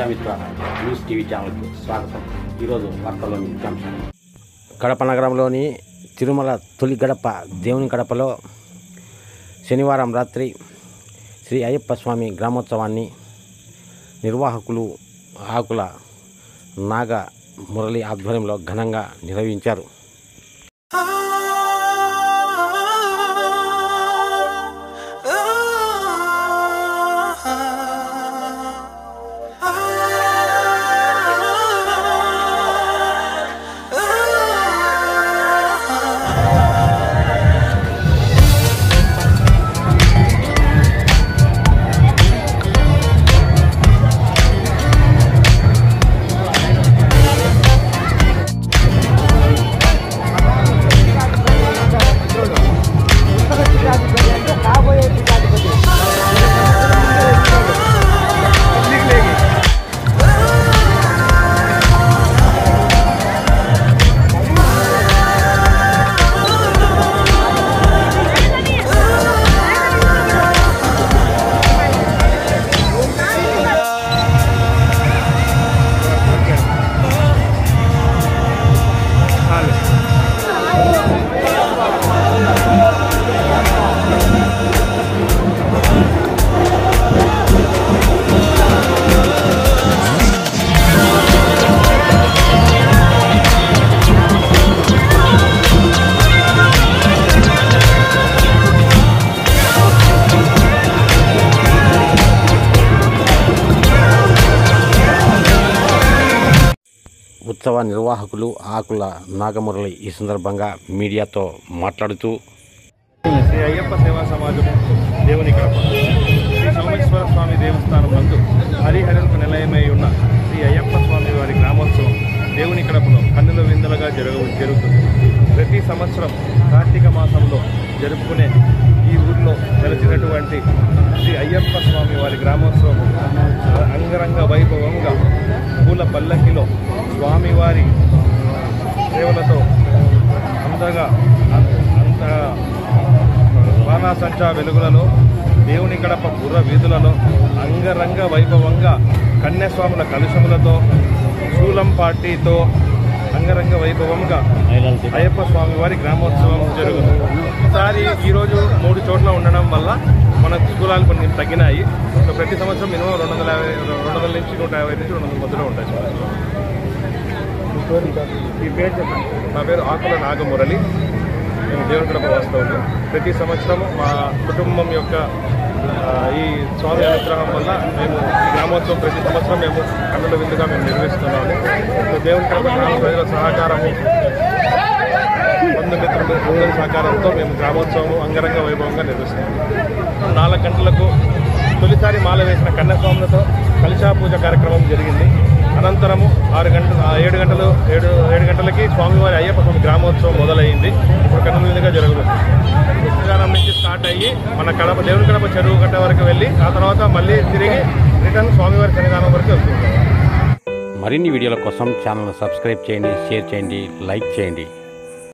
Prajamitra news TV ఛానల్కు స్వాగతం. ఈరోజు వార్తల్లోని ముఖ్యాంశాలు. కడప నగరంలోని తిరుమల తొలి గడప దేవుని గడపలో శనివారం రాత్రి శ్రీ అయ్యప్ప స్వామి గ్రామోత్సవాన్ని నిర్వాహకులు ఆకుల నాగ మురళి ఆధ్వర్యంలో ఘనంగా నిర్వహించారు. ఉత్సవ నిర్వాహకులు ఆకుల నాగమురళి ఈ సందర్భంగా మీడియాతో మాట్లాడుతూ, శ్రీ అయ్యప్ప సేవా సమాజము దేవుని కడప శ్రీ సోమేశ్వర స్వామి దేవస్థానం నందు హరిహరకు నిలయమై ఉన్న శ్రీ అయ్యప్ప స్వామి వారి గ్రామోత్సవం దేవుని కడపలో కన్నుల విందులుగా జరుగుతుంది. ప్రతి సంవత్సరం కార్తీక మాసంలో జరుపుకునే ఈ ఊరిలో వెలసినటువంటి శ్రీ అయ్యప్ప స్వామి వారి గ్రామోత్సవం అంగరంగ వైభవంగా పూల పల్లకిలో స్వామివారి సేవలతో అంతగా బాణాసంచా వెలుగులలో దేవుని గడప బుర్ర వీధులలో అంగరంగ వైభవంగా కన్యాస్వాముల కలుషములతో శూలం పార్టీతో అంగరంగ వైభవంగా అయ్యప్ప స్వామి వారి గ్రామోత్సవం జరుగుతుంది. ఈసారి ఈరోజు 3 చోట్ల ఉండడం వల్ల మన శూలాలు కొన్ని తగ్గినాయి. ప్రతి సంవత్సరం మినిమం 200 నుంచి 150 నుంచి 200 మధ్యలో ఉంటాయి. ఈ పేరు చెప్పండి. నా పేరు ఆకుల నాగమురళి. మేము దేవుని గడప వాస్తవులు. ప్రతి సంవత్సరము మా కుటుంబం యొక్క ఈ స్వామి అనుగ్రహం వల్ల మేము ఈ గ్రామోత్సవం ప్రతి సంవత్సరం మేము కన్నుల విందుగా మేము నిర్వహిస్తున్నాము. దేవుని గడప గ్రామ ప్రజల సహకారము, బంధుమిత్రులు అందరి సహకారంతో మేము గ్రామోత్సవం అంగరంగ వైభవంగా నిర్వహిస్తున్నాము. 4 గంటలకు తొలిసారి మాల వేసిన కన్యాస్వాములతో కలశా పూజ కార్యక్రమం జరిగింది. అనంతరము 7 గంటలకి స్వామివారి అయ్యప్ప స్వామి గ్రామోత్సవం మొదలైంది. ఇప్పుడు కన్నుల విందుగా జరుగుతుంది. ఉత్తరాయణం నుంచి స్టార్ట్ అయ్యి మన కడప దేవుని కడప చెరువు గట్ట వరకు వెళ్ళి ఆ తర్వాత మళ్ళీ తిరిగి రిటర్న్ స్వామివారి సన్నిధానం వరకు వెళ్తుంది. మరిన్ని వీడియోల కోసం ఛానల్ను సబ్స్క్రైబ్ చేయండి, షేర్ చేయండి, లైక్ చేయండి.